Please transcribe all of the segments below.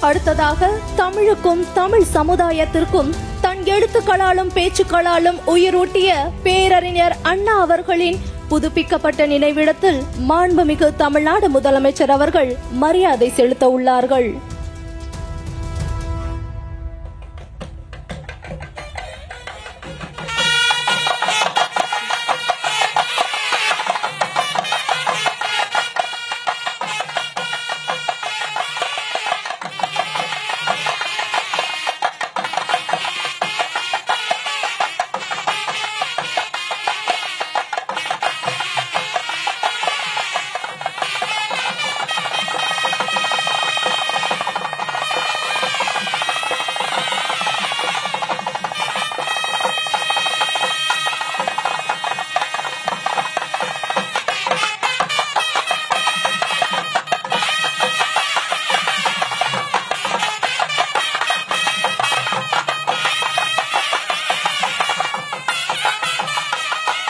அடுத்ததாக தமிழுக்கும் தமிழ் சமுதாயத்திற்கும் தன் எழுத்துக்களாலும் பேச்சுக்களாலும் உயிரூட்டிய பேரறிஞர் அண்ணா அவர்களின் புதுப்பிக்கப்பட்ட நினைவிடத்தில் மாண்புமிகு தமிழ்நாடு முதலமைச்சர் அவர்கள் மரியாதை செலுத்த உள்ளார்கள்.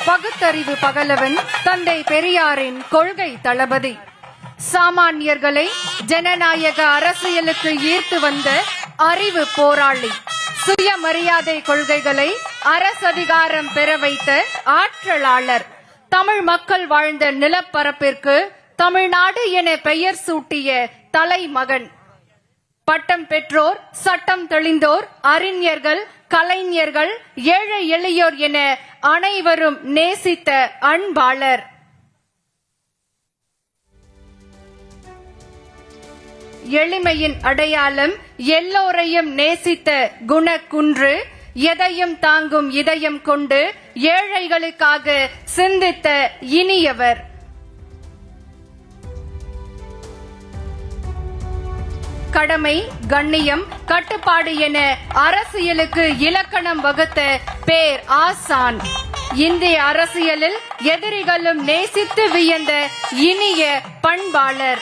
பகுத்தறிவு பகலவன் தந்தை பெரியாரின் கொள்கை தளபதி. சாமானியர்களை ஜனநாயக அரசியலுக்கு ஈர்த்து வந்த அறிவு போராளி. சுயமரியாதை கொள்கைகளை அரசதிகாரம் பெற வைத்த ஆற்றலாளர். தமிழ் மக்கள் வாழ்ந்த நிலப்பரப்பிற்கு தமிழ்நாடு என பெயர் சூட்டிய தலைமகன். பட்டம் பெற்றோர், சட்டம் தெளிந்தோர், அறிஞர்கள், கலைஞர்கள், ஏழை எளியோர் என அனைவரும் நேசித்த அன்பாளர். எளிமையின் அடையாளம், எல்லோரையும் நேசித்த குணக்குன்று. எதையும் தாங்கும் இதயம் கொண்டு ஏழைகளுக்காக சிந்தித்த இனியவர். கடமை, கண்ணியம், கட்டுப்பாடு என அரசியலுக்கு இலக்கணம் வகுத்த பேர் ஆசான். இந்திய அரசியலில் எதிரிகளும் நேசித்து வியந்த இனிய பண்பாளர்.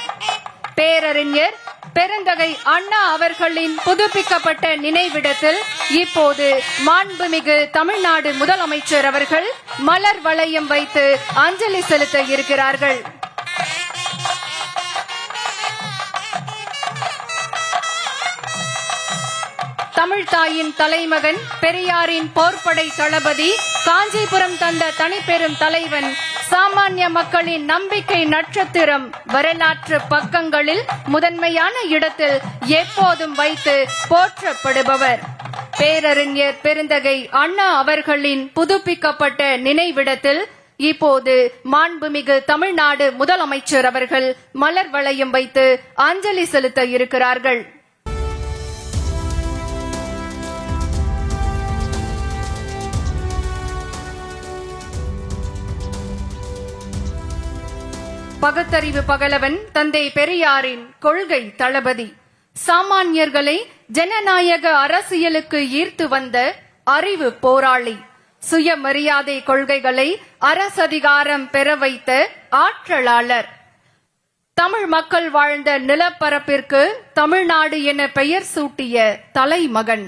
பேரறிஞர் பெருந்தகை அண்ணா அவர்களின் புதுப்பிக்கப்பட்ட நினைவிடத்தில் இப்போது மாண்புமிகு தமிழ்நாடு முதலமைச்சர் அவர்கள் மலர் வளையம் வைத்து அஞ்சலி செலுத்த இருக்கிறார்கள். தமிழ்தாயின் தலைமகன், பெரியாரின் போர்ப்படை தளபதி, காஞ்சிபுரம் தந்த தனிப்பெரும் தலைவன், சாமானிய மக்களின் நம்பிக்கை நட்சத்திரம், வரலாற்று பக்கங்களில் முதன்மையான இடத்தில் எப்போதும் வைத்து போற்றப்படுபவர். பேரறிஞர் பெருந்தகை அண்ணா அவர்களின் புதுப்பிக்கப்பட்ட நினைவிடத்தில் இப்போது மாண்புமிகு தமிழ்நாடு முதலமைச்சர் அவர்கள் மலர் வளையம் வைத்து அஞ்சலி செலுத்த இருக்கிறார்கள். பகுத்தறிவு பகலவன் தந்தை பெரியாரின் கொள்கை தளபதி. சாமானியர்களை ஜனநாயக அரசியலுக்கு ஈர்த்து வந்த அறிவு போராளி. சுயமரியாதை கொள்கைகளை அரசதிகாரம் பெற வைத்த ஆற்றலாளர். தமிழ் மக்கள் வாழ்ந்த நிலப்பரப்பிற்கு தமிழ்நாடு என பெயர் சூட்டிய தலைமகன்.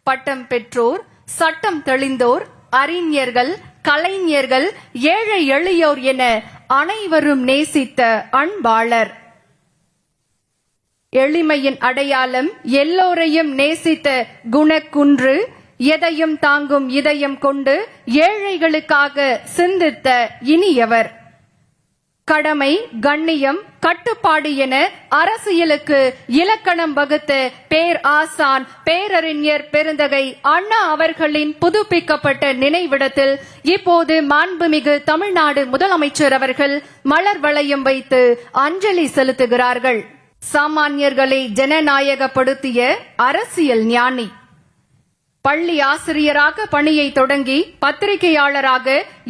பட்டம் பெற்றோர், சட்டம் தெளிந்தோர், அறிஞர்கள், கலைஞர்கள், ஏழை எளியோர் என அனைவரும் நேசித்த அன்பாளர். எளிமையின் அடையாளம், எல்லோரையும் நேசித்த குணக்குன்று. எதையும் தாங்கும் இதயம் கொண்டு ஏழைகளுக்காக சிந்தித்த இனியவர். கடமை, கண்ணியம், கட்டுப்பாடு என அரசியலுக்கு இலக்கணம் வகுத்த பேர் ஆசான் பேரறிஞர் பெருந்தகை அண்ணா அவர்களின் புதுப்பிக்கப்பட்ட நினைவிடத்தில் இப்போது மாண்புமிகு தமிழ்நாடு முதலமைச்சர் அவர்கள் மலர் வளையம் வைத்து அஞ்சலி செலுத்துகிறார்கள். சாமானியர்களை ஜனநாயகப்படுத்திய அரசியல் ஞானி. பள்ளி ஆசிரியராக பணியை தொடங்கி பத்திரிகையாளராக,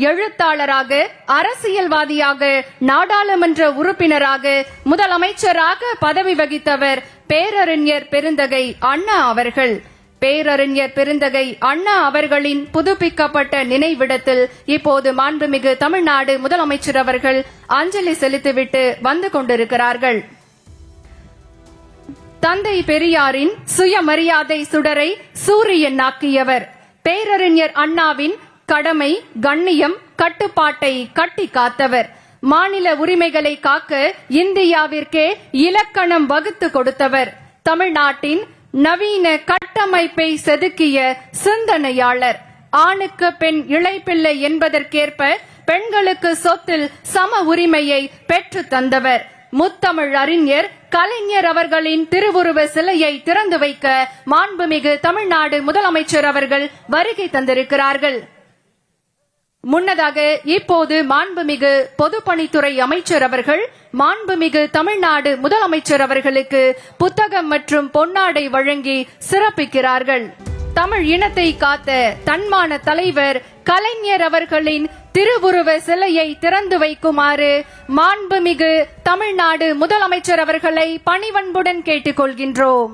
எழுத்தாளராக, அரசியல்வாதியாக, நாடாளுமன்ற உறுப்பினராக, முதலமைச்சராக பதவி வகித்தவர் பேரறிஞர் பெருந்தகை அண்ணா அவர்கள். பேரறிஞர் பெருந்தகை அண்ணா அவர்களின் புதுப்பிக்கப்பட்ட நினைவிடத்தில் இப்போது மாண்புமிகு தமிழ்நாடு முதலமைச்சர் அவர்கள் அஞ்சலி செலுத்திவிட்டு வந்து கொண்டிருக்கிறார்கள். தந்தை பெரியாரின் சுயமரியாதை சுடரை சூரியனாக்கியவர். பேரறிஞர் அண்ணாவின் கடமை, கண்ணியம், கட்டுப்பாட்டை கட்டி காத்தவர். மாநில உரிமைகளை காக்க இந்தியாவிற்கே இலக்கணம் வகுத்து கொடுத்தவர். தமிழ்நாட்டின் நவீன கட்டமைப்பை செதுக்கிய சிந்தனையாளர். ஆணுக்கு பெண் இளைப்பிள்ளை என்பதற்கேற்ப பெண்களுக்கு சொத்தில் சம உரிமையை பெற்று தந்தவர். முத்தமிழ் அறிஞர் கலைஞர் அவர்களின் திருவுருவ சிலையை திறந்து வைக்க மாண்புமிகு தமிழ்நாடு முதலமைச்சர் அவர்கள் வருகை தந்திருக்கிறார்கள். முன்னதாக இப்போது மாண்புமிகு பொதுப்பணித்துறை அமைச்சர் அவர்கள் மாண்புமிகு தமிழ்நாடு முதலமைச்சர் அவர்களுக்கு புத்தகம் மற்றும் பொன்னாடை வழங்கி சிறப்பிக்கிறார்கள். தமிழ் இனத்தை காத்த தன்மான தலைவர் கலைஞர் அவர்களின் திருவுருவ சிலையை திறந்து வைக்குமாறு மாண்புமிகு தமிழ்நாடு முதலமைச்சர் அவர்களை பணிவன்புடன் கேட்டுக்கொள்கின்றோம்.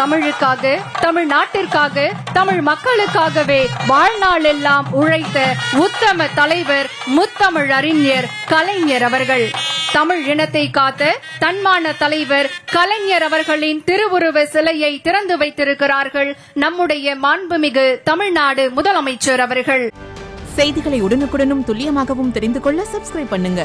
தமிழுக்காக, தமிழ்நாட்டிற்காக, தமிழ் மக்களுக்காகவே வாழ்நாள் எல்லாம் உழைத்த உத்தம தலைவர் முத்தமிழ் அறிஞர் கலைஞர் அவர்கள். தமிழ் இனத்தை காத்த தன்மான தலைவர் கலைஞர் அவர்களின் திருவுருவ சிலையை திறந்து வைத்திருக்கிறார்கள் நம்முடைய மாண்புமிகு தமிழ்நாடு முதலமைச்சர் அவர்கள். செய்திகளை உடனுக்குடனும் துல்லியமாகவும் தெரிந்து கொள்ள சப்ஸ்கிரைப் பண்ணுங்க.